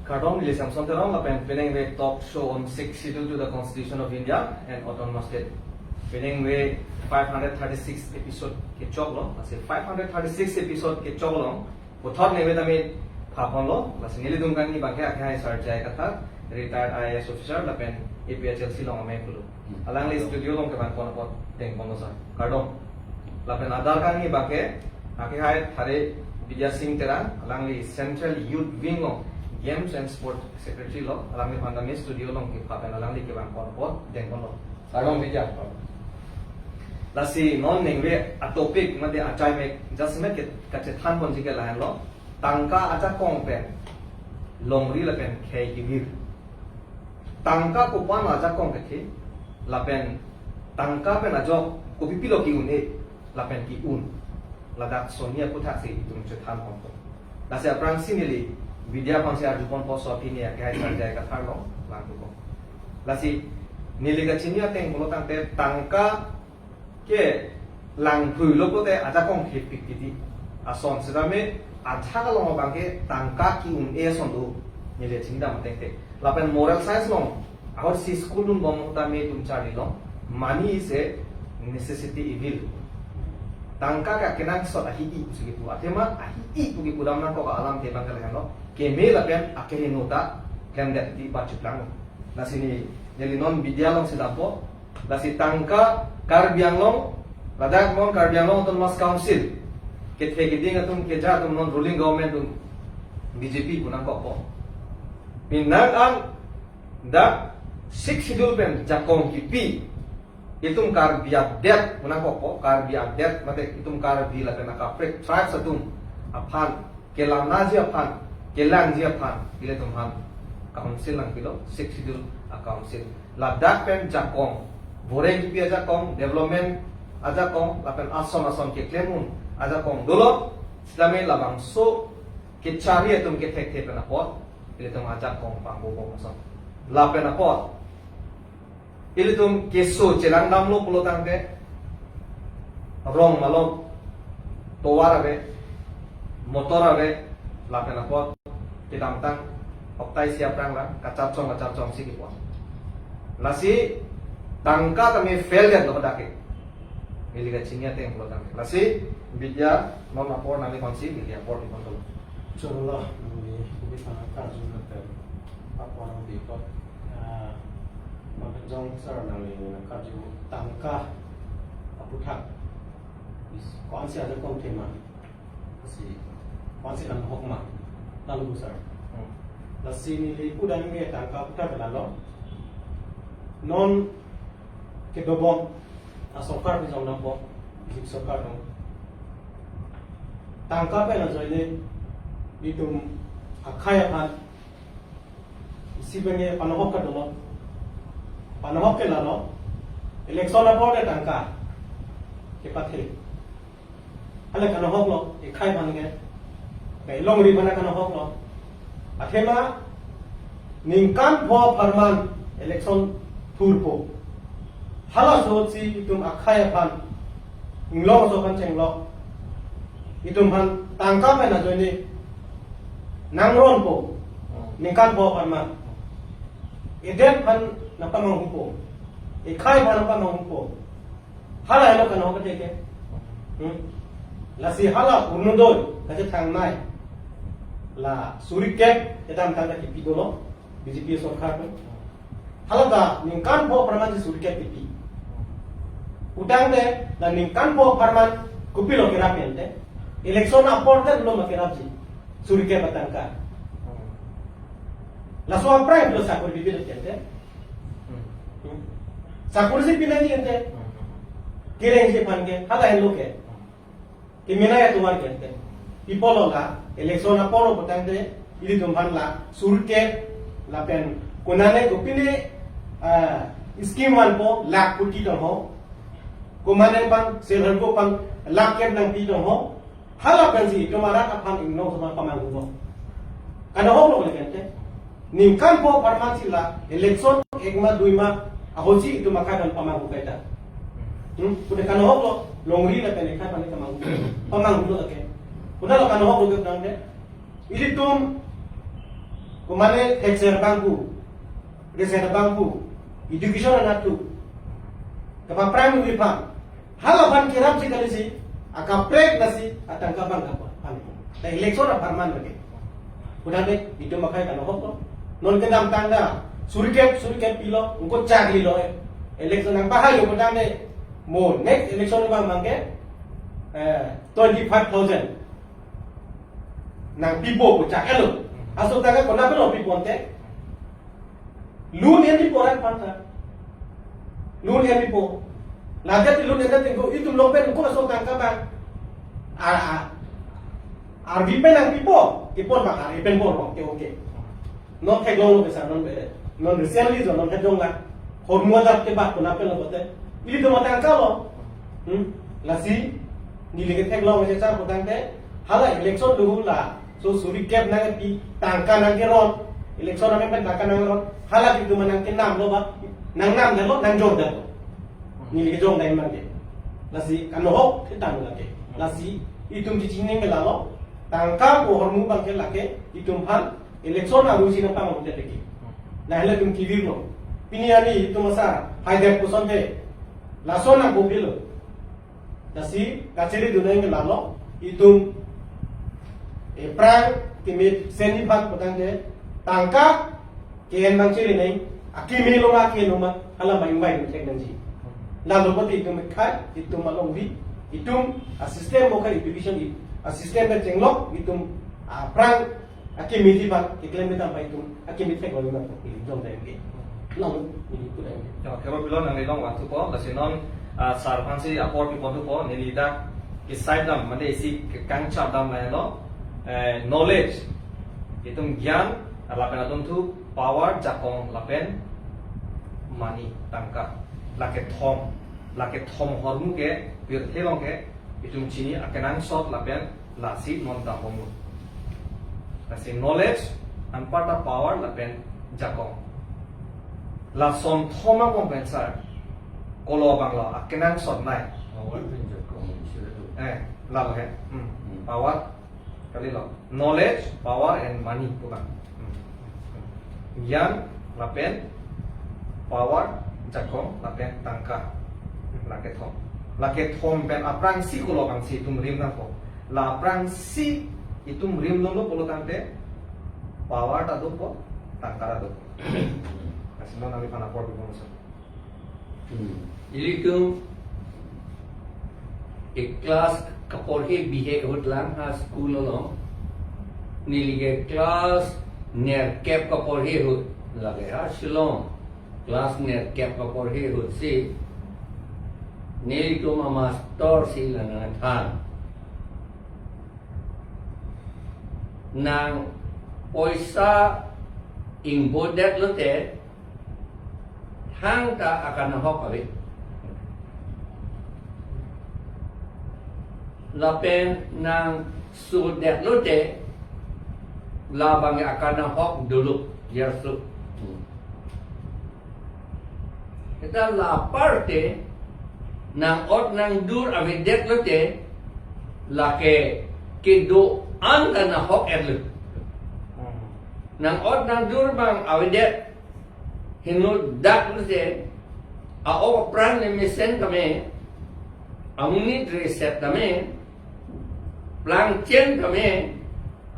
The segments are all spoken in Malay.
Kardom release Samson Teram lapen pinning way talk show on 6 schedule to the Constitution of India and autonomous state. Pinning way 536 episode ke choklo, masih 536 episode ke choklo. Uthor nebe tami phapon lo, masih nili dungkan ni bangke akhai sarjai kata retired IAS officer lapen APHL silong ame kulu. Alang li studio long ke ban pon pot teng pono sa. Kardom lapen adar kan ni bangke akhai thare Vijay Singh Tera alang li Central Youth Wing lo. Games and Sport Secretary lo, alam ni pandami studio long ki papen alang li ki bang pot deng kon lo. Sarong bija. Lasi non nengwe a topic made a chai mek just mek ka che than kon jike lahan lo. Tangka aja kong pen. Longri la pen khei ki vir. Tangka ko pan aja kong ke thi la pen tangka pen ajo ko pipilo ki un e la pen ki un. Ladak Sonia putha si tum che than kon ko. Lasi aprang sinili Vidya Pansi Arjupon Poso Opini Akai Sarjai Katharlo Langtuko Lasi Niliga Chinia Teng Pulotang Te Tangka Ke Langpui Lokote Ajakong Hipikiti Ason Sedame Ajaka Longo Bangke Tangka Ki Un Eson Du Niliga Chinia Mateng Te Lapen Moral Science Long Ahor Si School Dun Bom Utame Tumchari Long Money is a necessity evil Tangka Ka Kenang Sot Ahi I Segitu Atema Ahi I Pugi Pudamna Ko Alam Te Bangka Lehan Keme lapen akhirnya nota kemudian di baca pelang. Nasi jadi non bidialong sidapo, nasi tangka karbiang long, ladak mon karbiang long tuh mas council, kita gini ngatum keja tuh non ruling government tuh BJP punang kopo. Pinang ang da six schedule pen jakong kipi, itu karbiak det punang kopo, karbiak det, mate itu karbi lapen akaprik tribe satu apan kelam nazi apan Kelang dia pan, bila tumhan council lang kilo, 6 schedule a council. Ladak pen jakong, boreng kipi aja kong, development aja kong, lapen asom ke klemun aja kong. Dulu selama labang so kecari atum ke tek pen apot, bila tum aja kong pangbobong asom. Lapen apot, bila tum keso celang damlo pulotang te, rong malom, towar abe, motor abe, lapen apot. Kita tang oktai siap rang lah kacap cong sih gitu. Lasi tangka kami fail ya lo dake. Miliga cinya teng lo dake. Lasi bidya non apor nami konsi bidya apor di kontrol. Insyaallah ini kita akan juga ter apa orang di kota. Makan sar nami kaju tangka aputak. Kuansi ada kong tema. Si kuansi dan hokma. Lalu besar. Lasi ni udah ni tangkap kita berlalu. Non kedobong asokar di zona bo, di sokar dong. Tangkap yang ada ini itu akaya kan. Isi bengi panohok ke dulu. Panohok ke lalu. Election apa ada tangkap. Kepathir. Ada panohok lo, ikai panggil. Kay long ri mana kana hok lo athema ningkan pho farman election thurpo hala so si itum akhaya pan inglong so kan chenglo itum han tangka me na joini nangron po ningkan pho farman eden pan napamang hupo ikhai pan napamang hupo hala elo kana hok teke lasi hala unudol kaje thangnai la suriket edam tanda kipi dolo BJP sarkar ko halaga ningkan po parman si suriket kipi udang de la ningkan po parman kupilo kirapente election aporde lo makirapji suriket batangka la so amprai lo sakur bibi kente sakur si pinani kente kireng si pange hala eloke kimina ya tumar kente Ipolo la election apolo potente ili tumhan la surke la pen konane kopine scheme wan po lak puti dong ho komane pan selhar ko pan lak kem nang pi dong ho hala pen si tomara apan ingno sama pamang ho kana ho lo kente ningkan po parman sila election ekma duima ahoji itu makadan pamang ho kaita kude kana ho lo longri la pen ekha pan pamang ho okay Una lo kano hok nang de. Ili tum kumane exer bangku reser bangku education anatu kapa primary pan halaban kiram si kalisi aka prek nasi atangka bang kapa pan ta election a farman lage udane itu makai kan hok non kedam tanda surikep pilo unko chagli lo election ang bahayo udane mo next election bang mangke 25,000 nang pipo ko chak elo asok taga kona pero pipo ante loan endi porat panta loan endi po lagat loan endi ko itu lopen ko asok tangka bang RVP nang pipo ipon ba RVP po oke non thegong lo besa non recently zo non thegong la hormua dap ke ba kona pero bote ili to matangka lo lasi nilege theglo me cha potangte hala election lu la so suri cap na pi tangka nang keron election na pen tangka nang ron hala itu manang ke nam lo ba nang nam lo nang jor da ni ke jong dai man ke lasi kan ho ke tang la ke lasi itum ji chine ke la lo tangka ko hormu bang ke la ke itum hal election na lu sin pang mo te ke na hala tum ki lo pini ani itum sa haide ko sonde la sona ko bilo lasi kaciri dunai ke la lo itum Prang timit seni bak potangke tangka kian bang ciri nai akimi loma hala main main teknologi lalu poti itu mekai itu malong bi itu asisten moka division itu asisten bercenglok itu prang akimi di bak iklim kita itu akimi teknologi nak pilih jom dah ini lalu ini tu dah ini. Ya, kalau bilang yang nilong waktu po, lasi non sarpansi apor pi pontu po nilida kisai dam, mana isi kangcap dam lah lo. Knowledge itu gian lapen adon tu power jakong lapen money tangka lake thom hormu ke bir helong ke itu chini akenang shot lapen lasi non ta homu lasi knowledge and part of power lapen jakong la som thoma compensar kolo bangla akenang shot nai power pun jakong lalu he power kali lo knowledge power and money bukan gian lapen power jakong lapen tangka lake thom pen aprang si kulo bang si tum rim na ko la aprang si itum rim lo polo tante power ta do ko tangka do asino nami pana por bi moso Jadi tu kelas kapolhe bihe hutlang ha school lo nilige class ner cap kapolhe hut lage ha Shillong class ner cap kapolhe hut si nili tu mama master si lana than nang poisa ing bodet lo te hang ta akan hok abe lapen nang sudet lote labang akan hok dulu yersu kita la parte nang ot nang dur avidet lote lake kedo an kana hok erlu nang ot nang dur bang avidet hinu dak lote a o pran le misen kame amuni reset kame lang chen kami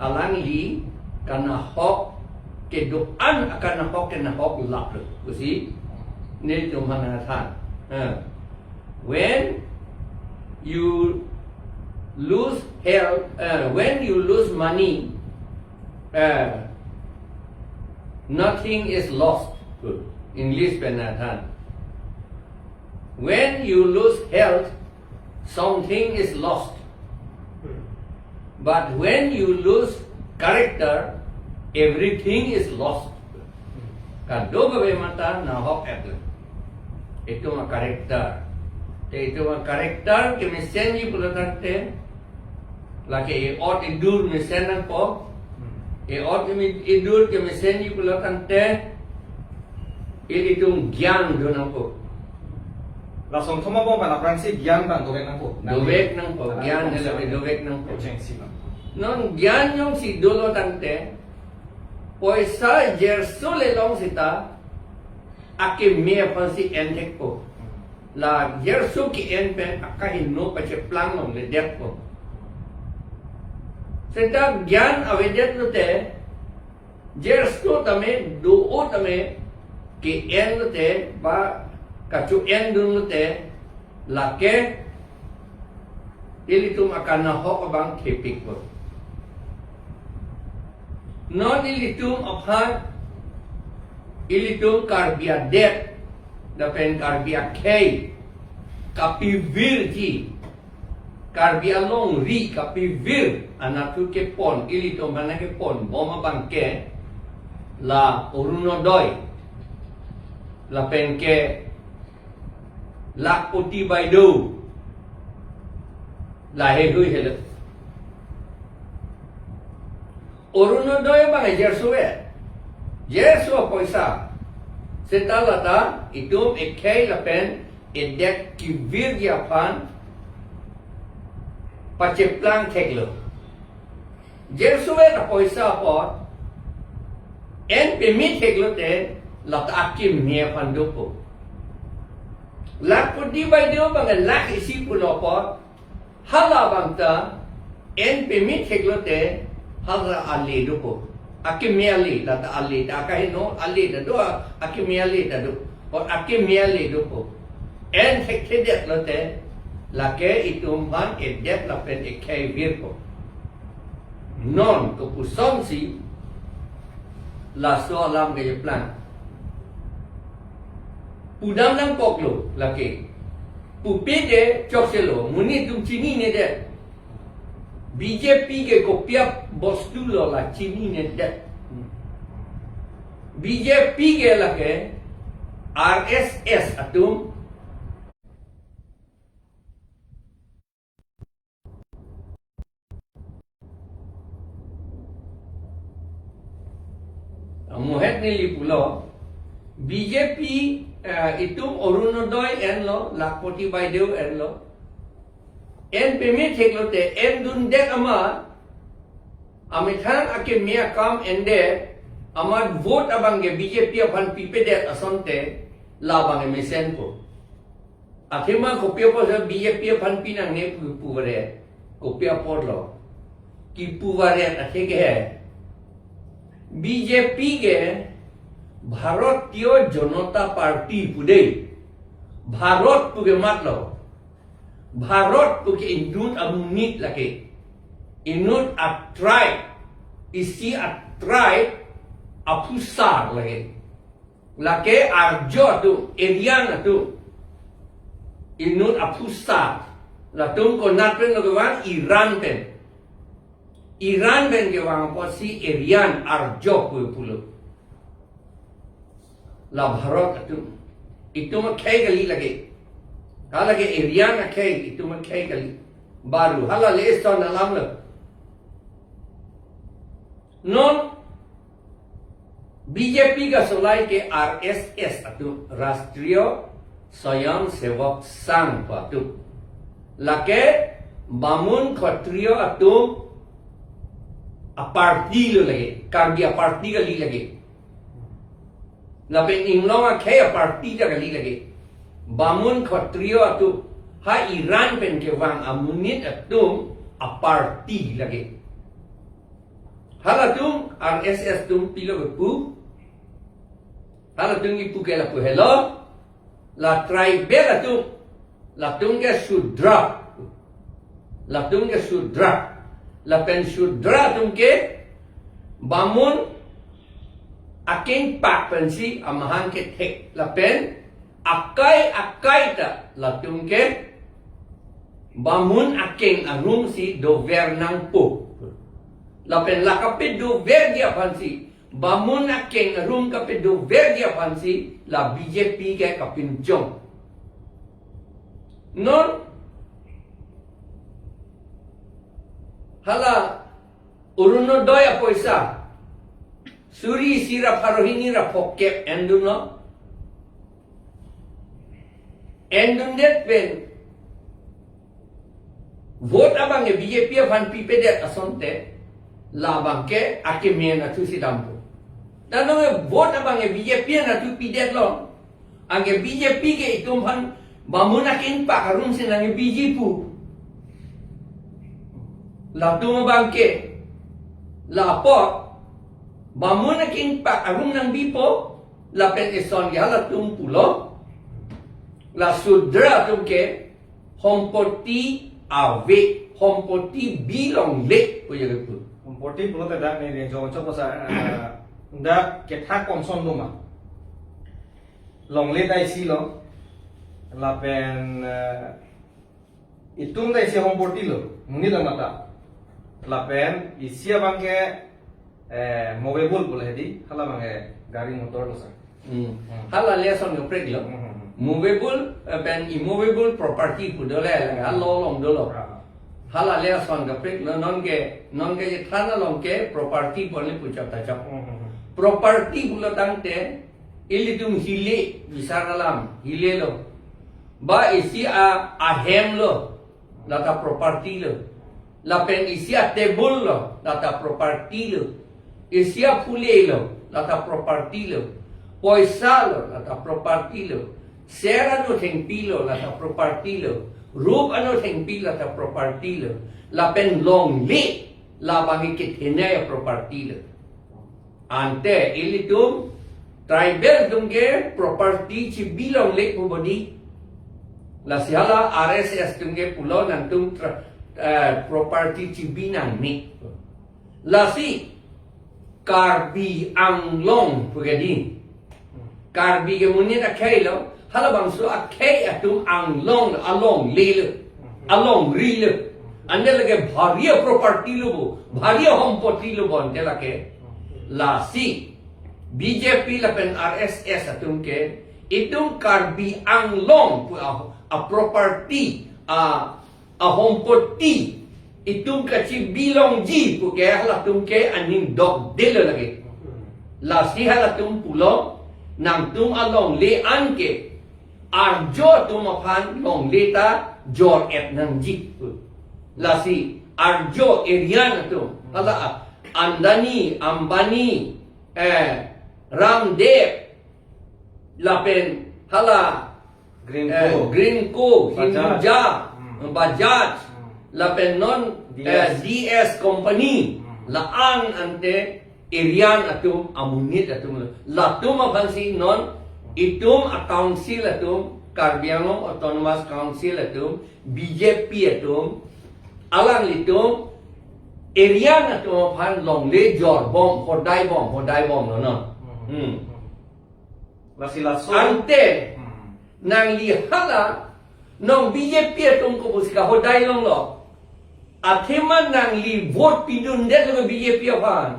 alang li kana hok ke doan akan hok kana hok lap kusi ni tu mana than when you lose health when you lose money nothing is lost good English penathan when you lose health something is lost. But when you lose character, everything is lost. Kado gawe mata na hok etle. Itu mah karakter. Itu mah karakter ke mesen yi pulatante. Laki e ot idur mesenan po. E ot idur ke mesen yi pulatante. Itu gyan do nang po. langsung thoma bong pan aprang si gian bang dovek nang po Dovek nang po. Gyan nila dovek nang po. cheng si bang Non gyan yung si dulo tante poisa jersu le long sita akim mia pansi entek po la jersu ki en pen akahin no pache plang long le det po sita gyan avedet no te jersu tame duo tame ki en no te ba kacu en dun no te la ke ilitum akan nahok abang kepik po non ilitum aphan ilitum karbia det dapen karbia kei kapi virji karbia long ri kapi vir anatu ke pon ilitum mana ke pon boma bangke la uruno doi la pen ke lak putih baidu la he hui hele uruno doi bang Jersu poisa setalata itum ekei lapen edek kivir japan pacheplang teklo Jersu poisa pot en pemit teklo te lata akim mia pandupo lak pudi baidu bang lak isi puno pot hala bangta en pemit teklo te hala ali dupo akimiali lata ali ta kahino ali da do akimiali da do or akimiali do po en hektedet lote la ke itum han edet la pen ekei virpo non ko pusonsi la so alam ke plan pudam nang poklo la ke pupide chokselo muni tum chini ne de BJP ke kopiap bostu lo la chini ne det BJP ke la ke RSS atum muhet ni lipulo BJP itum Orunodoi en lo lakpoti baideu en lo en pemit heklo te en dun dek ama amithan ake mia kam ende amad vote abange BJP apan pipedet asonte labang emesen po akhima kopia po sa BJP apan pinang ne puvare kopia por lo ki puvare atheke BJP ke Bharatiya Janata Party pude Bharat puge matlo Bharat puge indun amunit lake inut a tribe isi a tribe apusar lake arjo tu erian tu inut apusar la tum ko natpen lo gwan Iran pen ke wang posi erian arjo pulo la Bharat tu itu mah kaya kali lagi kalau ke erian nak kaya itu mah kaya kali baru hala les tahun dalam le non BJP ka solai ke RSS atu Rastriya Swayam Sevak Sangh atu lake Bamun Khatriya atu a party lo lagi kardia party kali lagi lapen inglonga kaya party ja kali lagi Bamun Khatriya atu ha Iran pen ke wang amunit atum a party lagi halatum RSS tum pilo pu halatum ipu ke la pu hello la tribal atum la tum ke Shudra la pen Shudra tum ke Bamun aking pak pensi amahan ke tek la pen akai ta la tum ke Bamun aking arum si dover nang pu la pen la kapit dover dia pansi Bamun aking arum kapit dover dia pansi la BJP ke kapin jong non hala Orunodoi apoisa Suri sira parohini ra pokep enduno endundet pen vote abang BJP fan pipedet asonte labang ke akimien atu sidampo Dan nang vote abang BJP na tu pidet lo. Ang BJP ke itum han mamunakin pa karum sinang BJP. La tu mabangke. La pot mamunakin pa karum nang bipo la pen ison ya la tum pulo. La sudra tum ke hompoti ave hompoti bilong le ko ya ke. Porti pulo te dak ni rin jong chok sa dak ke thak kom son duma long le dai si lo la pen itung dai si hom porti lo muni la mata la pen isia bang ke movable bol hedi hala bang gari motor lo sa Hala lesson ng preg lo. Movable pen immovable property pu dole la lo long dolo. Hala lesson ng preg lo non ke thana long ke property bol pu chap ta chap. Property bulo tangte ilitum hile bisaralam hile lo. Ba isi a hem lo lata property lo. La pen isi a table lo lata property lo. Isi a pule lo lata property lo. Poisa lo lata property lo. Sera no tengpilo lata property lo. Rup ano tengpilo lata property lo. La pen long le la bangikit hinay property lo. Ante ilitum tribal dungge property ci bilong le po bodi. La siala RSS dungge pulo nantung property ci binang ni. La si karbi anglong pugadi. Karbi ke munit akailo halabang so akai atum anglong along lele along rile. Ande lage bharia property lo bharia hompoti lo bonte lake. La si BJP la pen RSS atum ke itung karbi anglong a property a hompoti itung kachi bilong ji pu ke hala tum ke aning dog delo lagi la si hala tum pulo nang tum along le an ke arjo tum aphan long leta jor et nang ji la si arjo erian tum hala Andani, Ambani, Ramdev, Lapen, Hala, Greenco, Hinduja, Bajaj, Lapen non DS Company, Laan ante Irian atum amunit atum latum avansi non itum a council atum Karbiango Autonomous Council atum BJP atum alang litum Area na to pan long le jor bom hodai bom no no. La sila so Ante nang li hala nong BJP tung ko busika hodai long lo. Atheman nang li vote pindun de lo BJP apan.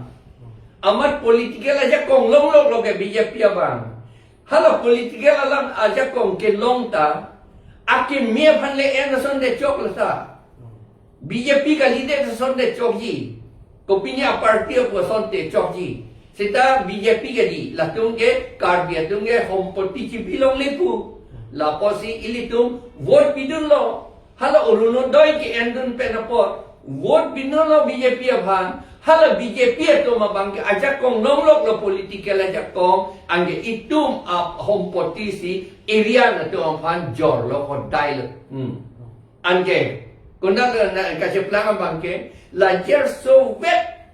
Amat political aja kong long lo ke BJP apan. Hala political alam aja kong ke long ta akin me pan le en son de chok la sa. BJP ka leader sa sonde chokji. Kopinya party ko sonde chokji. Sita BJP ka di latung ke karbia tung ke hompoti chi bilong lepu. La posi ilitum vote bidun lo. Hala uruno doi ke endun pe na pot. Vote bidun lo BJP abhan. Hala BJP to mabang ke ajak kong nonglok lo political ajak kong angge itum hompoti si area na to abhan jor lo hodai lo. Angge Kunda kasi plangan bangke, lajar so wet.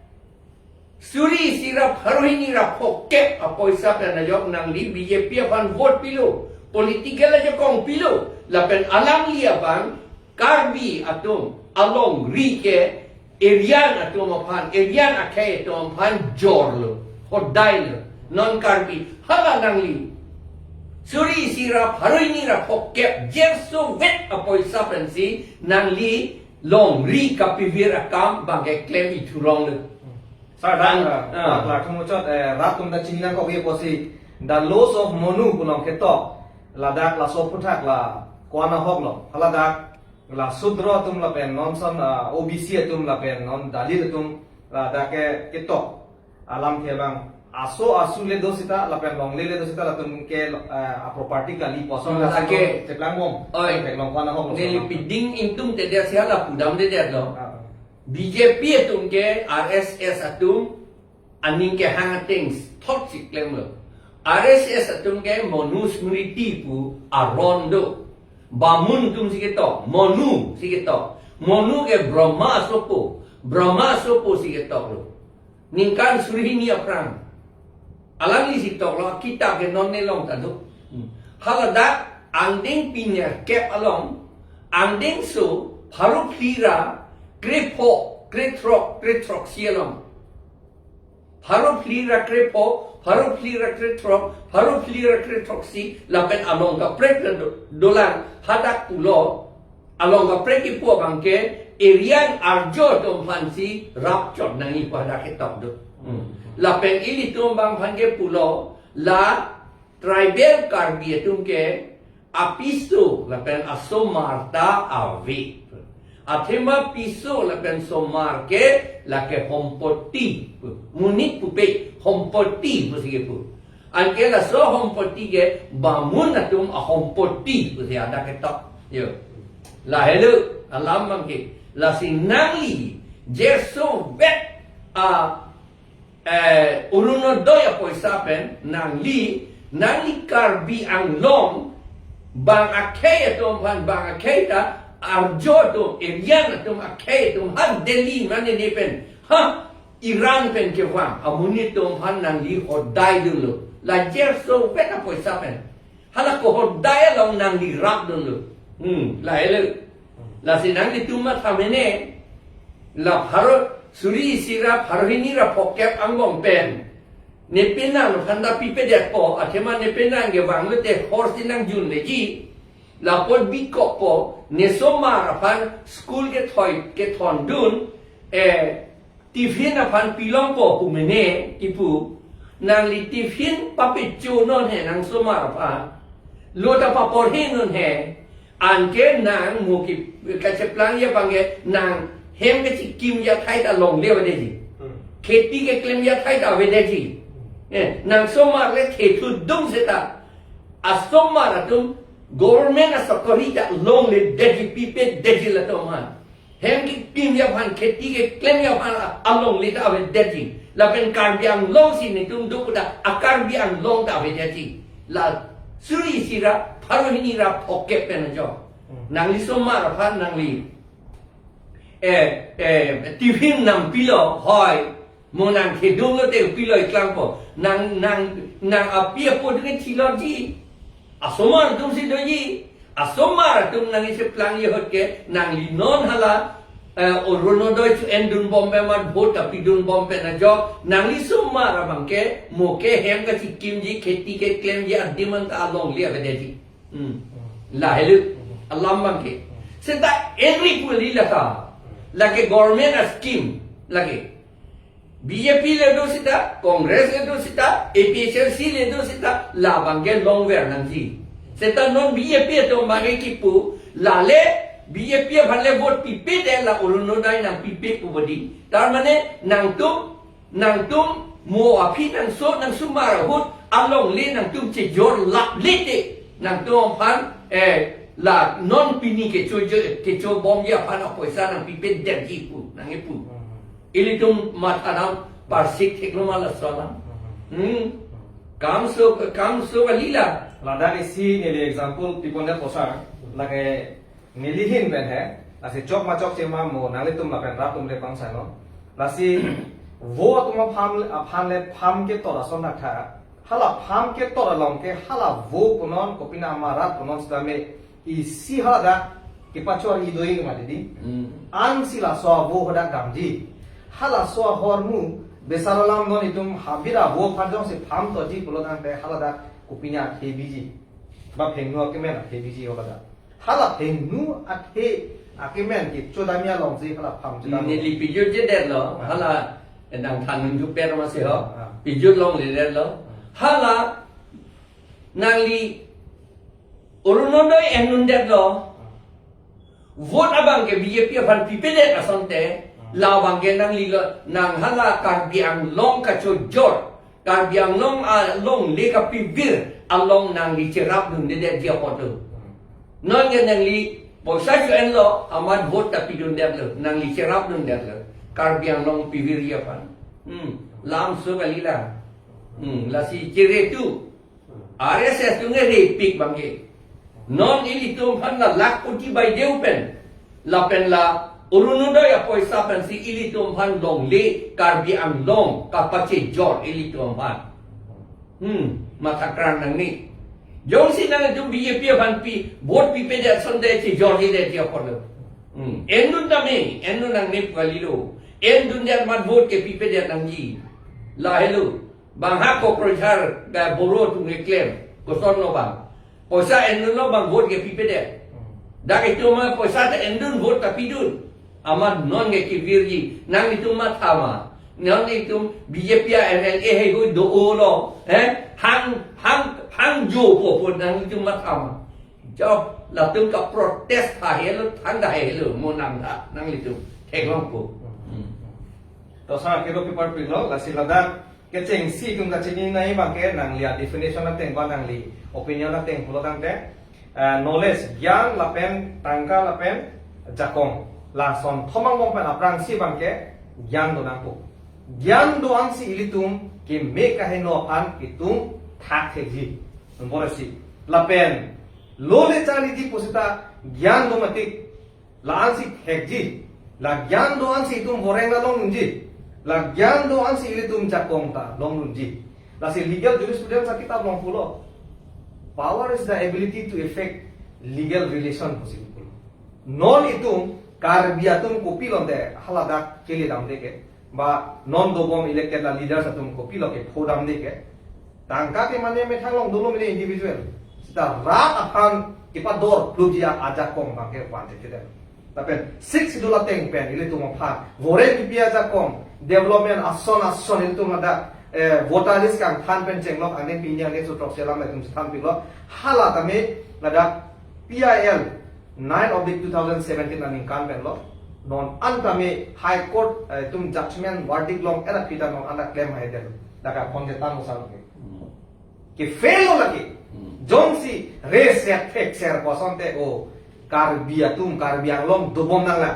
Suri sirap haruhini rap hoke apoy sap na najok nang li BJP apan vote pilo. Politikal aja kong pilo. Lapen alang li apan karbi atum along rike erian atum apan erian akay atum apan jorlo hodai lo non karbi hala nang li. Suri sirap haruini rap hoke jerso wet apoy sapen si nang li long ri kapivir akam bagai claim iturong le. Sardan la kumuchot ratum da chinna ko ye posi the loss of monu punong ketok la dak la so puthak la kwana hoglo hala dak la sudro tum la pen non son OBC tum la pen non dalit tum la dak ketok alam ke bang aso asule dosita la pen long le dosita la tum ke a property ka li poson la ke teplang bom ke long kwana hoglo Neli piding intum te dia siala pudam de dia lo. BJP atum ke RSS atum aning ke hang things toxic lemmer RSS atung ke monusmriti pu arondo bamun tum siketo monu ke brahma sopo siketo lo ningkan surhini aprang alangi sitok lo kita ke non nelong tadu halada anding pinya kep along anding so haru plira grepo gretrok sialong haru plira grepo haru plira gretrok si lapen along ka prek dolan hadak pulo along ka prek ipo bangke irian arjo tom fansi rapchot nangi pada ketok do lapen ili tumbang bangke pulo la tribal karbi tungke apiso lapen asomarta avi athema piso lapen somar ke lake hompoti munit pupe hompoti pusige pu anke la so hompoti ke bamun atum a hompoti pusi ada ketok yo la helu alam bangke la sinali jeso bet uruno doya poisapen nang li karbi ang long bang akay atom bang akay ta arjo to Irian atom akay atom han Delhi mani nepen ha Iran pen ke wang amuni tom han nang li hodai dulu la jerso beta poisapen hala ko hodai long nang li rak dulu la ele la sinang li tuma thamene la haro suri sira harhini ra pokep angbong pen nepenang handa pipedet po athema nepenang ge wanglete horsinang jun leji lapon bikop po nesomar pan school ke thon dun tifin apan pilong po pumene tipu nang li tifin papichu non he nang somar pa lota papor he non he anke nang muki kacheplang ya bange nang hem ke kim ya thai ta long le wade ji kheti ke klem ya thai ta wade ji nang somar le thetu dum seta asomar atum government asakorita long le deji pipe deji la to man hem ki kim ya phan kheti ke klem ya phan along le ta we deji la pen kar biang long si ni tum du da akar biang long ta we deji la suri sira pharohini ra phokke pen jo nang li somar phan nang li tifin nam pilo hoi monang ke dong lo te pilo iklang po nang apia po dengan cilor ji asomar tum si doji asomar tum nang ise plang ye hot ke nang li non hala orono doi chu endun bombe mat bot api dun bombe na jo nang li somar abang ke mo ke hem ka sikkim ji kheti ke claim ji adiman ta long lia be ji la helu allah bang ke senta every puli la ta lagi government scheme lagi BJP le do sita Congress le do sita APHRC le do sita la bangge long ver nang ji seta non BJP to mage kipu la le BJP bhalle vote pipe de la uruno dai nang pipe pu bodi tar mane nang tum mo api nang so nang sumara hut along le nang tum che jor lap lete nang tum phan la non pini ke cho bom ya pan apoisa nang pipe de ji pu nang pu ilitum matanam parsik teknomala salam kam so walila lada isi nili example tipone posar lage nilihin ben hai ase chok ma chok chema mo nale tum la pen ra tum le pang sa no lasi wo tum pham ke tora sona kha hala pham ke tora long ke hala wo punon kopina amara punon stame isi hala ke pachor i doi ma didi an sila so wo hoda gamji hala so hormu besaralam non itum habira wo phajong se pham to ji pulodan te hala da kupina thebiji ba phengnu akemen thebiji hola da hala phengnu akemen ki chodamia long ji hala pham ji da ni li pijut je der lo hala nang than ju per ma se ho pijut long le der lo hala nang li urunodoi enun der lo vote abang ke BJP phan pipede asonte lao bang ke nang li nang hala kar biang long ka cho jor kar biang long a long le ka pivir along nang li cherap dun de dia potu non ke nang li bo sa ju en lo amad vote ta pidun der lo nang li cherap dun der lo kar biang long pivir ya pan lam so kalila la si cire tu RSS tu ngeri pik bangke non ilitum han la lak uti by deu pen la pen la urunudo ya poisa pen si ilitum han long le karbi ang long kapache jor ilitum han matakran nang ni jong si nang tu BJP ban pi vote pi pe ja sonde chi jor hi de ti apolo endun tame endun nang ni kalilo endun der mat vote ke pi pe ja nang ji la hello bang ha ko projar ga boro tu nge claim ko son no bang poisa endun no bang vote ke pi pe de da ke tu ma poisa ta endun vote ka pi dun aman non nge ki virji nang itu ma thama non itu BJP NLA hay hu do lo hang jo po nang itu ma thama job la tung ka protest ha hello thang da hello mo nam da nang itu thek long ko to sa ke do paper pilo la silada ke cheng si kum ka chini nai ba ke nang lia definition na teng ba nang li opinion na teng pulo tang te knowledge gyan la pen tangka la pen jakong la son thomang mong pen aprang si bang ke gyan do nang po gyan do ang si ilitum ke me ka he no an ki tum thak the ji nombor si la pen lo le chali ji posita gyan do matik la an si thek ji la gyan do an si tum boreng la long ji la gyan do an si ilitum jakong ta long ji la si legal jurisprudence sa kitab long pulo power is the ability to effect legal relation possible non itum karbiatum kopilon de halada keli dam deke ba non dobom elected la leaders atum kopilo ke phodam deke tangka ke mane me thanglong dolo mine individual sita rat aphan ipador plujia aja kong ba ke wante ke tapen 6 dola teng pen ile tum pha vore kipia ja kong development ason ile tum da voter list kang than pen chenglok ane pinya ne su tok selam tum than pilo hala tame lada PIL 9 of the 2017 aning kan pen lo non antame high court tum judgment verdict long era pita non anda claim hai del daga konde tan usal ke fail lo lagi jongsi race ya fake share posonte o karbiatum karbiang long dobom nang la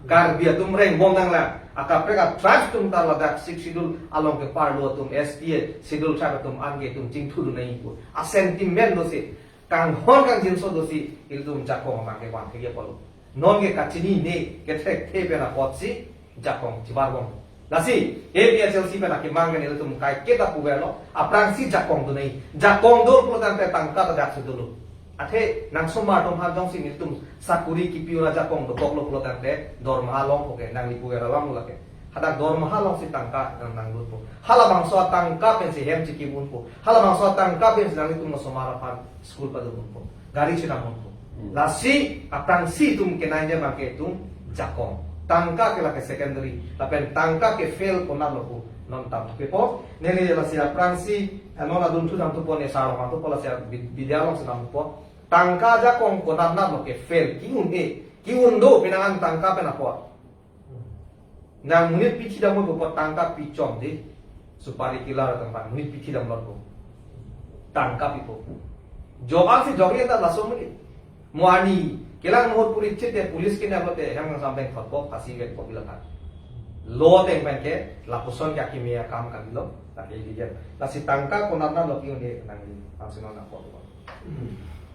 karbiatum reng bom nang la aka preka tribes tum tar la dak six schedule along ke parlo tum SPA schedule tribe tum ange tum jingthu du nei ko a sentiment do se kang hon kang jinso do si il tum jakong ma ke wan ke ye polo non ke kachini ne ke thek the pena potsi jakong jibargong lasi APSLC pena ke mangan il tum kai ke ta pubelo aprang si jakong do nei jakong do ko tan te tangka ta dak su dulu athe nang soma tom ha jong si il tum sakuri ki piura jakong do boklo ko tan te dor ma long ko ke nang li puera lam la ke hada dor ma long si tangka nang lu po hala bang so tangka pen si hem chi ki mun po hala bang so tangka pen nang li tum soma ra pan school pa do mun po gari china mun po lasi apang si tum ke nang je ba ke tum jakong tangka ke la ke secondary tapen tangka ke fail ko na lo po non tam ke po nele la si apang si non adun tu dam tu po ne sa ro ma tu po la si bidyalong sa dam po tangka jakong ko na lo ke fail ki un do pinangan tangka pe na po nang munit pichi dam mo po tangka pichom de supari kilar tempat munit pichi dam lo po tangka pi po jobang si jogi ta laso mo muani kelang mohot puri chete police ke na bote hang sampai khotko phasi ge ko bila khat lo teng pen ke la puson ka kimia kam ka lo ta ke di jen la si tangka ko na lo ki ne nang ni pasino na ko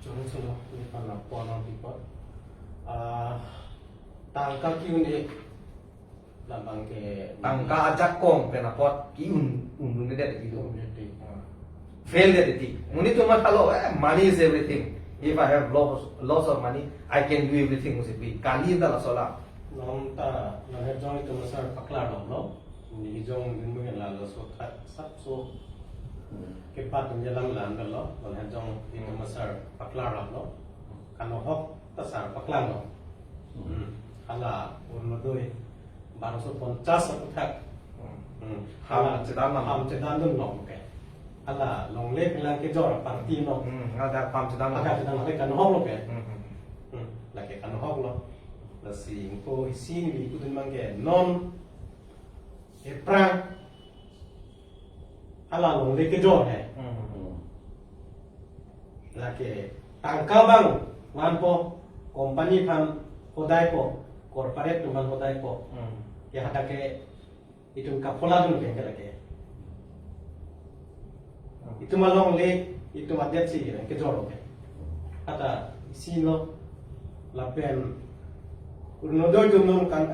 Jangan salah, ini karena puanan tipe. Tangka kiun ini, lambang ke tangka ajak kong pena pot ki un ne de gitu fail de ti muni to ma khalo money is everything if I have lots of money I can do everything must be kali da la sola Nom ta, nang hejong itu masar paklar dong, no? Ni hejong din mo yan lalo so sap so kepat menjelang lan lo, nang hejong itu masar paklar dong, no? Kano hok tasar paklar dong. Hala urno doi, baru so 50 satu tak. ham cedan Ham cedan dong no, oke. Hala long lek lang ke jor parti no. ada ham cedan Agak cedan lek kano hok lo ke. Lagi kano hok lo. Lasi ko sini bi kudin mangke non perang ala long lek ke jor he. Lagi tangka bang mampo company pan hodai po corporate tuman hodai po ya ada ke itu kapola dulu ke lagi itu malong le itu adet si ke joro ke ata sino la pen urno do itu non kan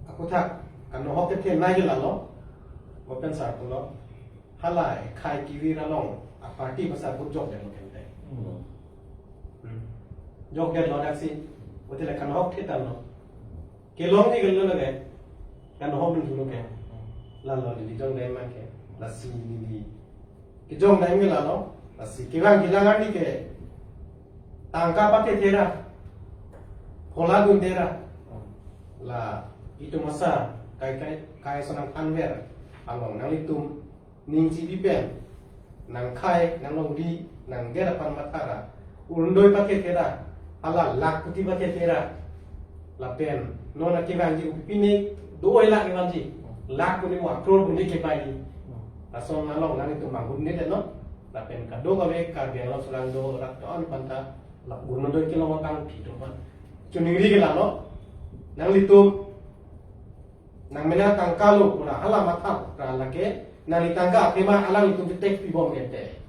aku tak kan no hoke ke nai la lo mo pen sa ko lo halai khai kiwi ra long a party pasal bu jok den lo ken te jok den lo dak si otele kan hok ke tal lo ke long ni gel lo ge kan hok dun lo ke la lo di jong dai man ke la si ni ke jong dai mi la lo la si ke bang ke jangan ni ke tangka pakai tera pola gun tera la itu masa kai sonang anwer along nang litum ning ci dipen nang kai nang long di nang gera pan matara undoi pakai tera ala lak puti pakai tera la pen nona ke bang ji upini do ila ke bang ji lak puni wa kror puni ke bai di asong nalong nang itu bangun ni no la pen ka do ka ve ka ge lo sulang do rak ton panta la burno do kilo matang thito pan chuni ri ge la no nang litum nang mena tangkalu ura hala matap ra lake nang litangka tema ala litum tek pi bom gete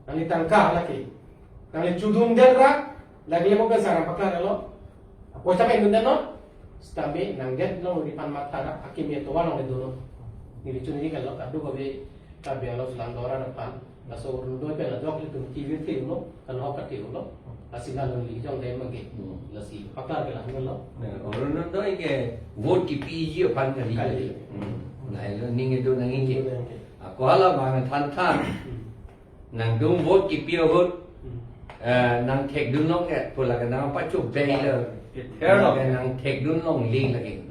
nang litangka lake nang li chudum den ra lagi mo ka sara pakla lo apo sa men den no stambe nang get lo di pan matara akim ye to walo le do ni chuni ge lo ka do ko be ka be lo sulang do ra pan la so ru do pe la dok litum TV ti lo kan ho ka ti lo asina lo li jong de ma ge la si pakla ge la lo Orang nonton ini vote KPG pan kali. Nah, ini itu nang ini. Aku halah bangan tan nang dung vote KPG vote nang tek dunong pula kan nang pacuk bail. Nang tek dunong ling lagi.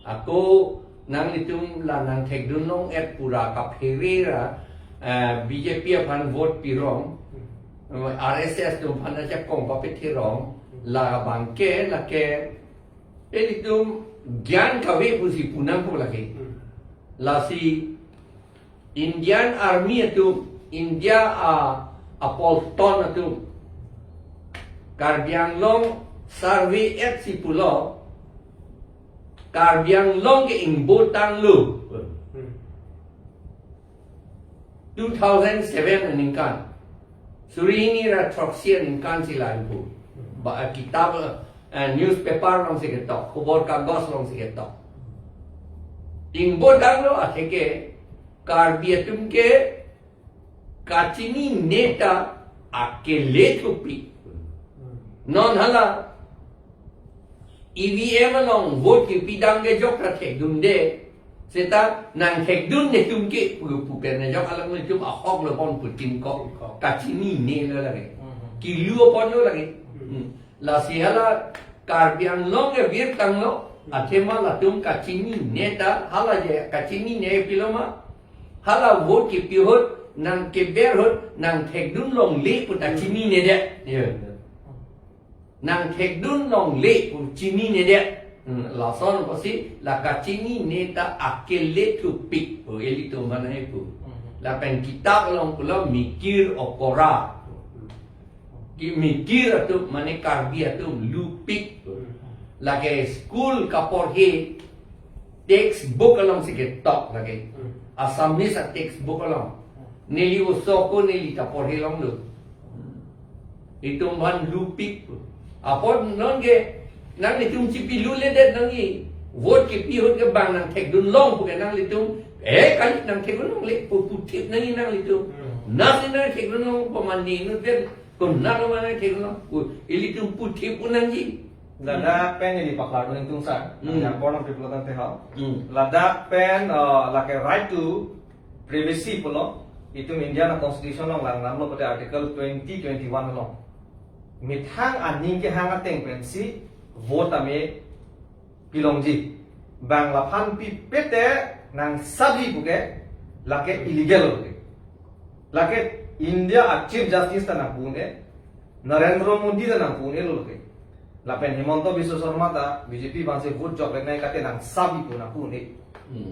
Aku nang litum la nang tek dunong pura kapherira BJP pan vote pirong. RSS tu pan aja kong papet tirong la bangke la ke itu ज्ञान का वे पुसी पुनः को लगे लासी Indian army itu India Apolton itu Karbiang Long survey at si pulau Karbiang Long ke Ingbotang lu 2007 ningkan Surini Ratroxian ningkan sila itu kitab newspaper long sige to khobor kagos long sige to ingbo danglo atheke karbiatum ke kachini neta akele thupi non hala EVM long vote ki pidang ge jok ra thek dum de seta nang thek dum ne tum ke pu pen ne jok alang ne tum a hok lo pon putin ko kachini ne la ge ki luo pon lo la ge la sihala Karbiang Long ke bir tanglo athema la tum kachini neta hala je kachini ne piloma hala vote ki pihot nang ke berhot nang thekdun long le put kachini ne de nang thekdun long le put chini ne de la son pasi la kachini neta akele tu pik eli tu mana itu la pen kitab long pula mikir okora mikir tu mane karbia tu lupik lagi school kapor he textbook along sikit tok lagi Assamese a textbook along nili usoko nili kapor he long lu itu man lupik apon nonge nang litum cipi lule det nangi vote ke pi hot ke bang nang tek dun long pu nang litum kali nang tek dun long le pu putip nangi nang litum nang nang tek dun long pamandi nu den kon nalo mana kegno ili tum puthi punanji Lada pen ini paklar tu tung sa yang born of people tante hal lada pen like a right to privacy pulo itu Indiana constitution long lang namlo pada article 2021 long mithang aning ke hang ateng pen si vote ame pilongji bang lapan pi pete nang sabi buke lake illegal buke lake India Chief Justice tanah pune Narendra Modi tanah pune lo ke lapen Himanto Biswa Sarma ta BJP banse vote job renai kate nang sabi puna pune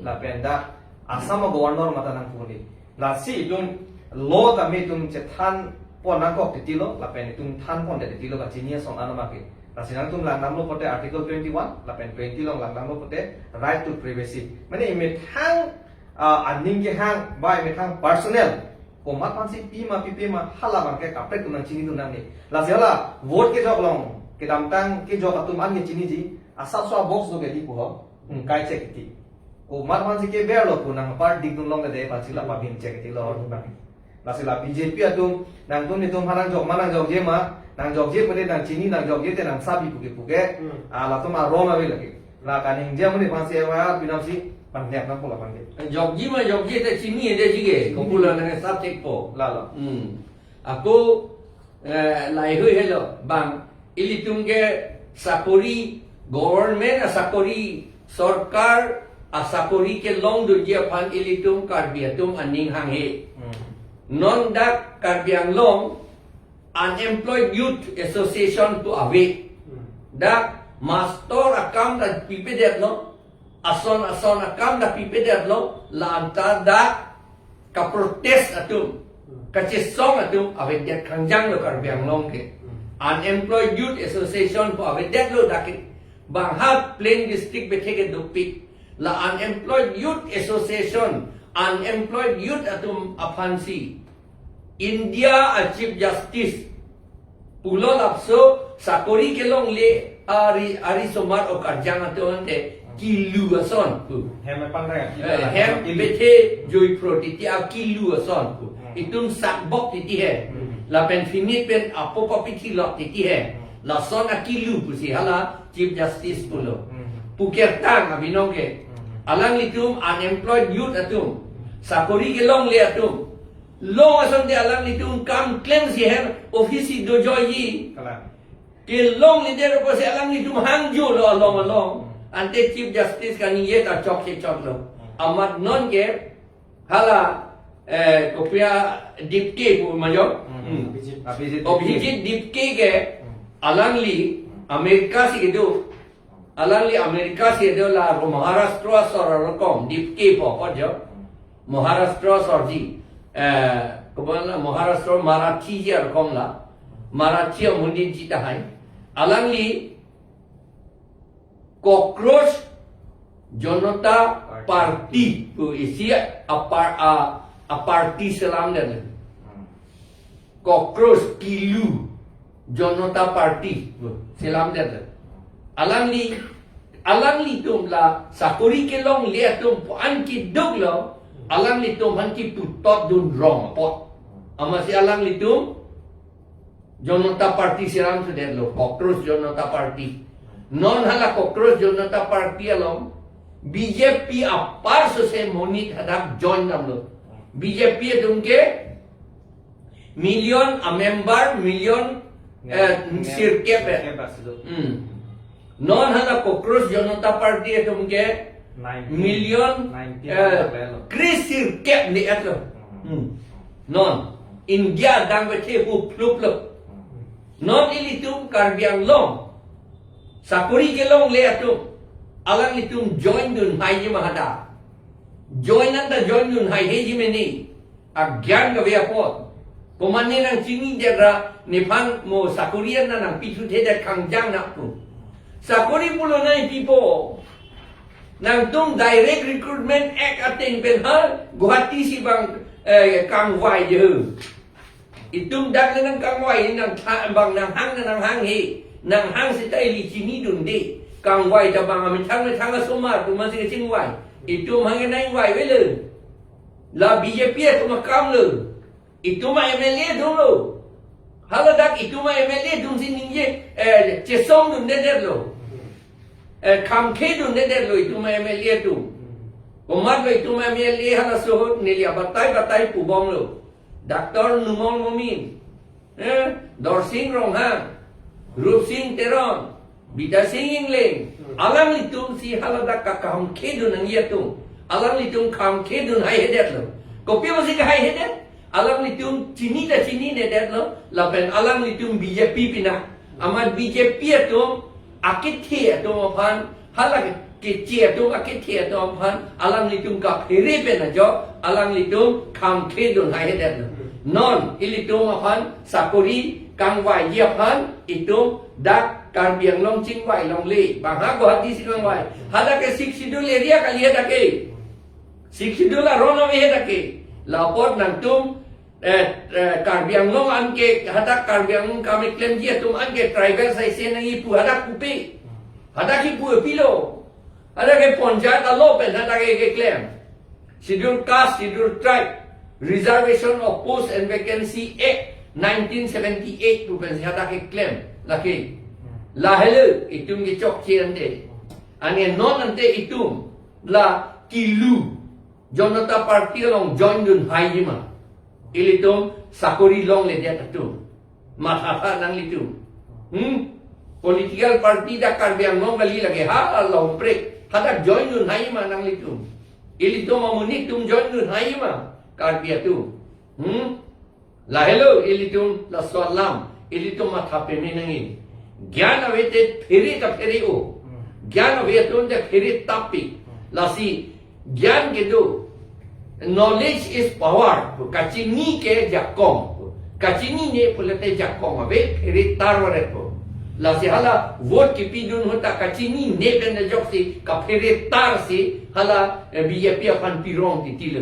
lapen da Assam governor mata nang pune la si tum law ta me tum chethan pon nang kok titilo lapen tum than pon de titilo ka chinia song anama ke la sinang tum lang namlo pote article 21 lapen 20 long lang namlo pote right to privacy mane me thang aning ke hang bai me thang personal ko mat pan si pi ma hala bang ke kapre tu nang chini tu nang ni la siala vote ke jok long ke dam tang ke jok atum an ke chini ji asap so box do ke di ko kai check ti ko mat pan si ke ber lo ko nang par dik dun long ke de pa sila pa bin check ti lo bang la sila BJP atum nang tum ni tum hanang jok manang jok je ma nang jok je pade nang chini nang jok je te nang sabi puke la tu ma ro ma be lagi la kaning je mun pan si wa binam si pan nek nang pula pan ke Jok je te sini ada juga. Kumpulan dengan subjek po. la Aku lai hui hello bang ilitung ke sakori government sakori sarkar sakori ke long du je pan ilitung karbiatum aning hang he. Non dak karbiang long unemployed youth association to away. Dak master akam da pipedet no ason akam da pipedet no la anta da ka protest atum ka chisong atum awedet kangjang lo karbiang long ke unemployed youth association po awedet lo dakit banghat plain district beteke dupik la unemployed youth association unemployed youth atum afansi India a chief justice pulo lapso sakori kelong le ari somar o karjang atum ante kilu ason hem pan ra hem ibete joy protiti a kilu ason itum sakbok titi he la pen finit pen apo papiti lot titi he la son a kilu pusi hala chief justice pulo pukertang abinong ke alang litum unemployed youth atum sakori kelong le atum long ason de alang litum kam claim si her ofisi do joyi kala ke long ni der ko se alang litum hangju lo long ante chief justice kan ye ta chok se chok lo amat non ke hala kopia dipke pu majo objektif dipke ke alangli amerika si itu alangli amerika si itu la maharashtra sor kom dipke po jo maharashtra sorji kebala maharashtra marathi je kom la marathi mundi jita hai alangli cockroach Janata Party tu isi a party selam dan cockroach kilu Janata Party selam dan alangli tum la sakuri kelong lihat tum an ki dog lo alangli tum han ki putot dun wrong pot ama si alangli tum Janata Party selam tu dan lo cockroach Janata Party non hala cockroach Janata Party along BJP apar se monit hadak join nam lo BJP dunke million a member million sirkep non hala cockroach Janata Party dunke million Chris sirkep ni atlo non India dang bete hu plup non ilitum karbiang long sakuri kelong le atum alang itum join dun hai je mahada join anda join dun hai he jimeni agyan ga via pot komane nang chini dera nipan mo sakurian na nang pitu the da kangjang na pu sakuri pulo nai pipo nang tum direct recruitment act ating pen ha guhati si bang kangwai je itum dak nang kangwai nang bang nang hang he nang hang si tai li chini dun de kang wai ta bang ami thang sumar tu masih ching wai itu mang nai wai we le la BJP tu makam le itu ma MLA dulu haladak itu ma MLA dun sin ninge chesong dun de lo kam ke dun de lo itu ma MLA tu umat lo itu ma MLA hala so nilia batai pu bom lo Dr. Numol Momin Dorsing Ronghang Rup Singh Teron, Bida Singh Ingling, alang litum si haladak kakam kedun ang yatum, alang litum kam kedun hai hedet lo. Kopi masih ke hai hedet, alang litum cini hedet lo, lapen alang litum BJP pina, amat BJP atum akit he atum apan, halak kecil atum akit he atum apan, alang litum kap here pena jo, alang litum kam kedun hai hedet lo. Non ilitum apan sakuri kang wai yapan itu dak karbiang long ching wai long le bang ha ko hati sikang wai hala ke 60 area kali heda ke 60 la rono we heda ke lapor nang tum Karbi Anglong anke hadak Karbi Anglong kami claim dia tum anke tribal sai se nang ipu hadak kupi hadak ipu pilo hadak ke ponjat alo pen hadak ke claim schedule caste schedule tribe reservation of post and vacancy act 1978 tu pen hadak ke claim laki lahele itum ke chok chian de ane non ante itum la kilu Jonata party long join dun haijima ilitum sakori long le dia tu matata nang litum political party da Karbiang long gali lagi ha long break hada join dun haijima nang litum ilitum amunik tum join dun haijima Karbia tu la hello ilitum la salam ilitum mathape menangin ज्ञान अवेते फेरे का फेरे ओ ज्ञान अवेते उनके फेरे तापी लासी ज्ञान के दो knowledge is power kacini ke jakong kacini ne pulate jakong abe फेरे तार वरे को लासी हाला वोट की पीडुन होता kacini ne बने जोक्सी का फेरे तार से हाला बीजेपी अपन पिरों की तिल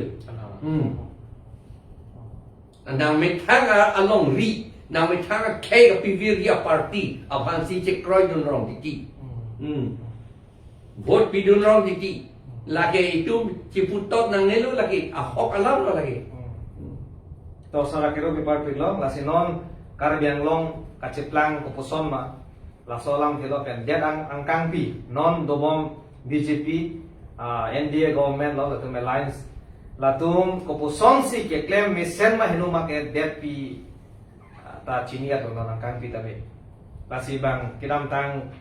nang metanga along ri nang metanga ke ka piviria party apan si che kroy dun rong tiki vote pi dun rong tiki lagi itu ciputot nang nelu lagi ahok alam lo lagi to sara kero bi party long la sinon Karbiang long kaciplang kupuson ma la solam kilo pen dia angkang pi non dobom BJP NDA government lo la tum alliance latum kupuson si ke claim misen ma hinuma ke det pi ta chinia to non angkang pi tabe la si bang kidam tang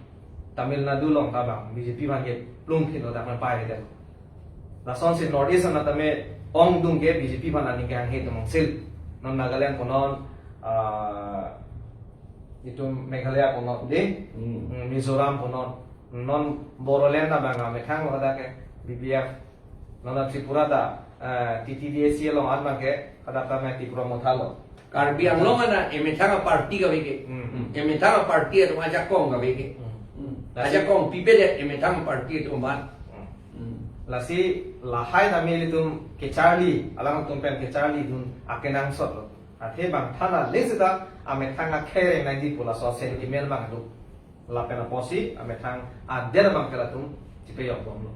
Tamil Nadu long ta bang BJP ban ke plum kilo ta man pai de la son si northeast na tame ong dung ke BJP ban ani gang he tumong sil non Nagaland konon itu Meghalaya konon de Mizoram konon non Bodoland na bang me khang wada ke BBF non Tripura da TTDC long adma ke kada ta me Tripura mothalo Karbiang long ana emetanga party ka bege emetanga party to aja kong ka bege aja kong pibede emetanga party to man lasi lahai na meli tum ke Charlie alang tum pen ke Charlie dun akenang sot lo athe bang thana lesida ametanga khere na di pula so sentiment bang du la pena posi ametang ader bang kala tum tipe yok bom lo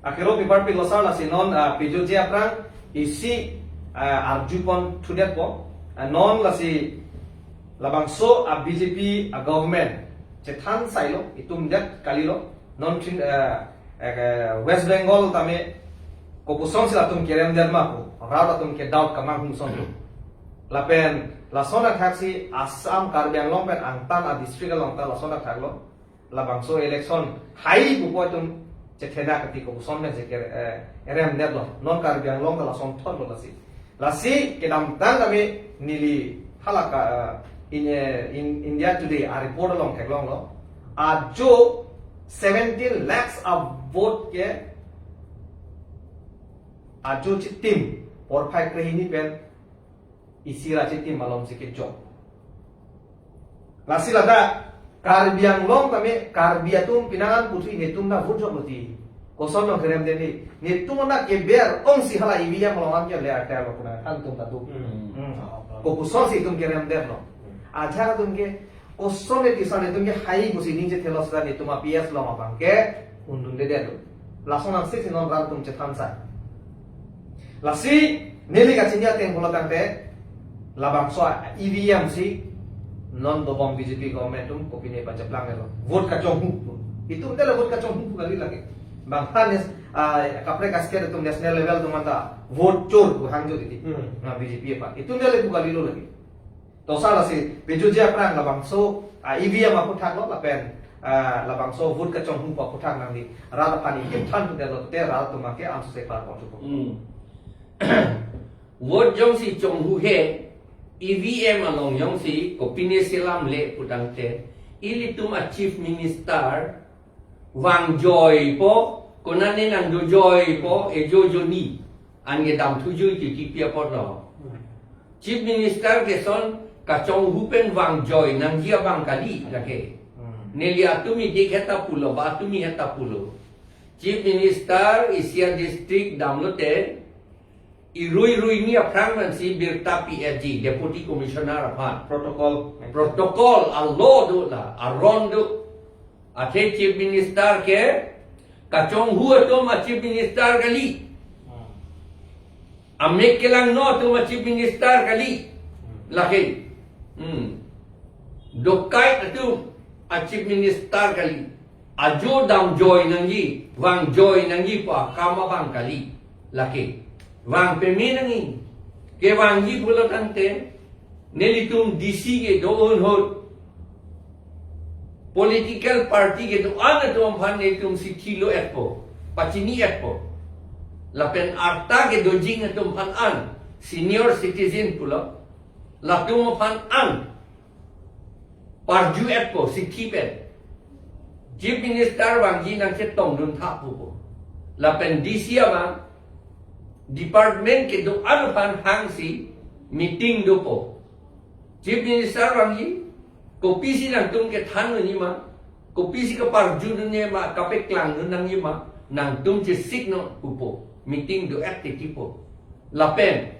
akero paper pi losar la sinon pijoji aprang isi arjupon thudet po non lasi labang so a BJP a government che than sailo itum det kalilo non thin West Bengal tame kopusong sila tum kerem derma ko rada tum ke daut kamang hum son la pen la sona thaksi Assam Karbiang long pen angtan a district long ta la sona thaglo labang so election hai bu po tum che thena kati kopusong me je kerem derlo non Karbiang long la son thon lo lasi kedam tang kami nili halaka in India Today a report along thaglong lo a jo 17 lakhs of vote ke a jo chitim or phai krehini pen isira chitim malom se ke jo lasi lada Karbiang long kami Karbiatum pinangan putri hetum na vote jo putri koson no kerem deni ni tumona ke ber ong si hala ibia molongan ke le ata lo kuna kan tum tatu ko kuson si tum kerem der lo aja tum ke koson e tisane tum ke hai gusi ninje thelos da ni tuma ps lo ma bang ke undun de der lason ang si non ran tum che thansa lasi neli ka chinya te bola tante labang so EVM si non dobong BJP government tum kopine pa japlang lo vote ka chong hu itu ndela vote ka chong hu kali lagi bangtanes kapre kasker tum national level tum anda vote chor tu hangjo diti na BJP pa itu ndele ku galilo lagi to sala si bejuji aprang labang so EVM aku thak lo lapen labang so vote ka chong hu pa puthak nang di rada pani ke than tu delo te rada tu make am se par pon tu vote jong si chong hu he EVM along jong si opinion silam le putang te ili tum a chief minister Wang Joy po kunani nang do Joy po e jojo ni an ge dam thu ju ti pia po lo chief minister ke son ka chong hupen Wang Joy nang dia bang kali lake neli atumi de kheta pulo ba atumi heta pulo chief minister Asia district damlote irui ni aprang man si birta PFG Deputy Commissioner apan protocol protokol allo do la aron do ate Chief Minister ke kacong hua tu ma Chief Minister kali amek kelang no tu ma Chief Minister kali laki dokai tu a Chief Minister kali ajo dam joy nangi wang joy nangi pa kama bang kali laki wang pemi nangi ke wang ji pula tante neli tum DC ke doon hot political party ke tu ana tu amphan ne tum si kilo etpo pachini etpo lapen arta ke dojing tum phan an senior citizen pula la tum phan an parju etpo si kipet Chief Minister wang ji nang che tong dun tha pu lapen DC ama department ke do ano pan hang si meeting do po Chief Minister wang ji kopi si nang tum ke than ni ma kopi si ka parju ni ma kapek klang nang ni ma nang tum che signal po meeting do activity po lapen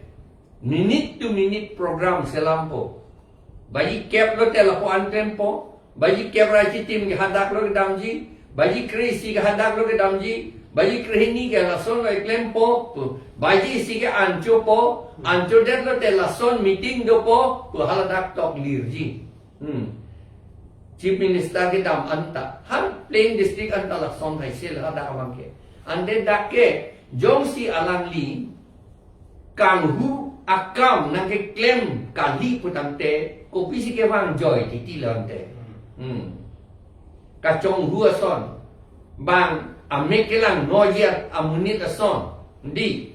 minute to minute program selam po bayi cap lo tela po antem po bayi cap raji tim ke hadak lo ke damji bayi krisi ke hadak lo ke damji bayi krihini ke lason lo klem po bayi si ke ancho po ancho det lo te lason meeting do po haladak tok lirji Chief Minister ke dam anta han plain district anta lason hai sel hadak awang ke ande dakke jong si alang li kang hu akam nang ke claim kali putante kopi si ke wang joy titi lante kacong hu ason bang amekelang noyat amunit ason di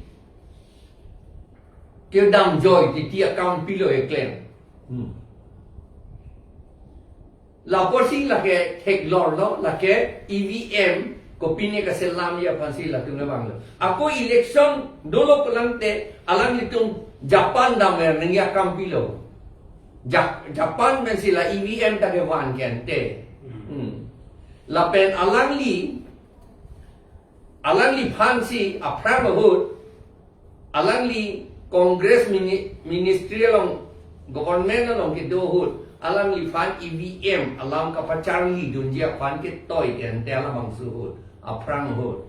ke dam joy titi account pilo e claim la porsi la ke tek lor lo la ke EVM kopi ni ka selam ya pansi la tu bang lo ako election dolo pelante alang itu Japan damer nang ya kampilo Japan men sila EVM ta ke wan kente lapen alang li phansi aprang hut alang li Congress ministerial government long ke do hut alang li phan EVM alam ka pachar li dunjia phan ke toy kente alam su hut aprang hut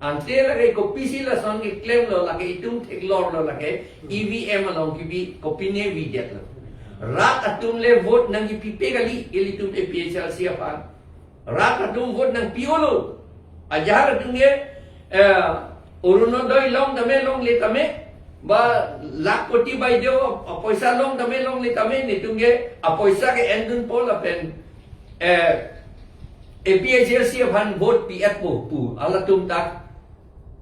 ante lagi kopi sila son ke claim lo lagi itum tek lor lo lagi EVM along ki bi kopi ne videt lo rat atum le vote nang ipipe kali ilitum e PHL siapa rat atum vote nang piolo ajar atum ge uruno doi long tame long le tame ba lak koti bai deo paisa long tame long le tame ni tum ge paisa ke endun pol apen PHL siapa vote PF pu ala tum tak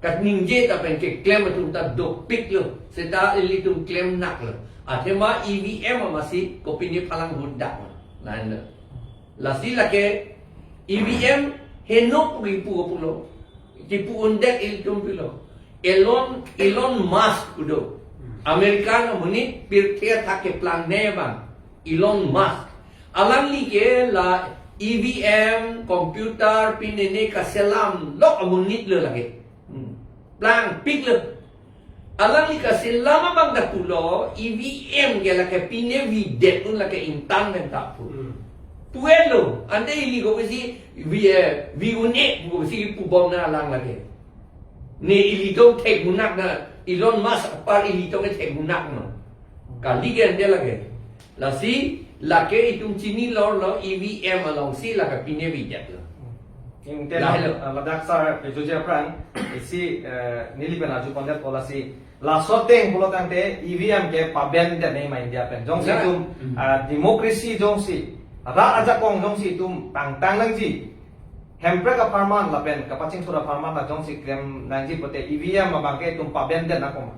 kat ningje ta pen ke claim tum ta dok pik lo seta ilitum claim nak lo atema EVM masih kopi ni palang hundak lain la sila ke EVM henok ribu pulo tipu undek ilitum pilo Elon Musk udo Amerikano muni pirtia take plan neba Elon Musk alang li ke la EVM komputer pinene ka selam lok amunit le lagi plan pik le alang ni kasi lama bang datulo EVM ke la ke pine videt un la ke intan men tapu puelo ande ili go si vi une go si pu bom na lang la ke ne ili to tek munak na Elon Musk par ili to ke tek munak no kali ke ande la ke la si la ke itum chini lor lo EVM along si la ke pine videt lo in tel ladak sar joje prang isi nili bena ju kondet policy la soteng bolotante EVM ke paben de nei mai dia pen jong si tum democracy jong si ra aja kong jong si tum tang tang lang ji hempre ka farman la pen ka paching thura farman la jong si klem nang ji pote EVM ma bangke tum paben de na koma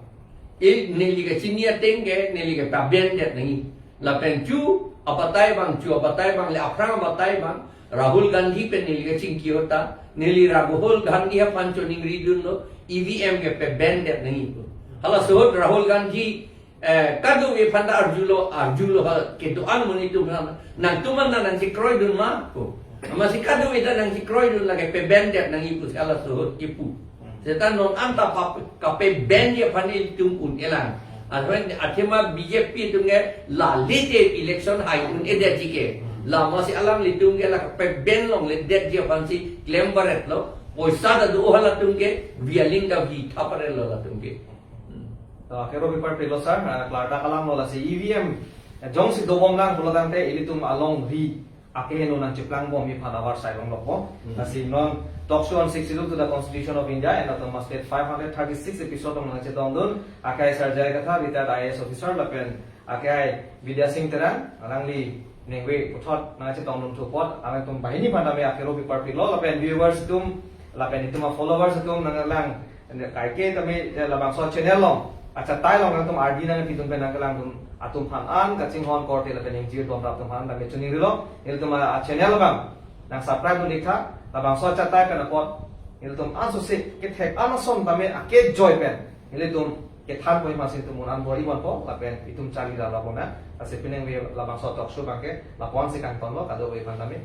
e neli ka chinia tenge neli ka paben de nei la pen chu apatai bang le aprang apatai bang Rahul Gandhi pe nili ka chingkiota nili Rahul Gandhi ha pancho ningri dun no EVM ke pe bandet nahi hala sohot Rahul Gandhi kadu we phanda arjulo ke to an moni tu nang tuman nang si kroy dun ma ko ama si kadu we nang si kroy dun la ke pe bandet nahi pu hala sohot ipu Setan non anta kape ben ye pani tung un elang. Adwen athema BJP tunge la lite election hai un ede jike. La masi alam litung ge la kape ben long le det je fansi claim baret lo. Poisa da do hala tunge vialing da vi thapare lo la tunge. Kero bipar pelo sar klarta kalam lo la si EVM jong si dobong nang buladang te ilitum along ri ake no nang chiplang bom mi phanawar sai long lokpo asi non talk show on 62 to the Constitution of India and the state 536 episode of nang chetong dun akai sarjai katha retired IAS officer lapen akai Vidya Singh terang rangli nengwe uthot nang chetong dun thupot ame tum bahini pandame akero bipar pelo lapen viewers tum lapen ituma followers tum nang lang kai ke tame labang so channel long acha tai long nang tum RD nang pitung pe nang lang tum atum phan an kaching hon korte la pening ji tom rap tum phan da me chuni rilo il tum a channel bang nang subscribe tu likha la bang so cha tai kana pot il tum an so se ke thek an som da me ake joy pen il tum ke than poi ma sin tum an bori bon po la pen itum chali la la bona ase peneng we la bang so talk show bang ke la pon se kan ton lo ka do we phan da me